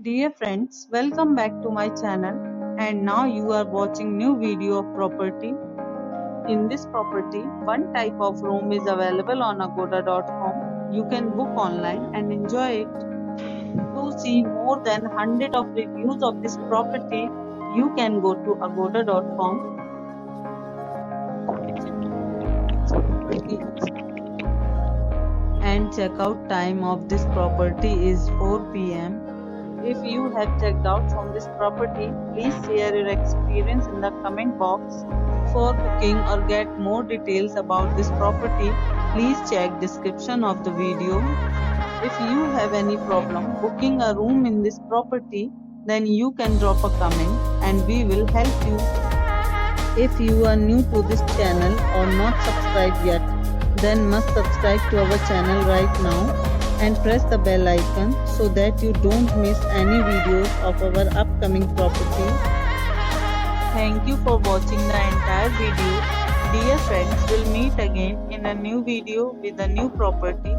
Dear friends, welcome back to my channel, and now you are watching new video of property. In this property, one type of room is available on agoda.com. You can book online and enjoy it. To see more than 100 of reviews of this property, you can go to agoda.com. And checkout time of this property is 4 p.m. If you have checked out from this property, please share your experience in the comment box. For booking or get more details about this property, please check description of the video. If you have any problem booking a room in this property, then you can drop a comment and we will help you. If you are new to this channel or not subscribed yet, then must subscribe to our channel right now and press the bell icon so that you don't miss any videos of our upcoming property. Thank you for watching the entire video. Dear friends, we'll meet again in a new video with a new property.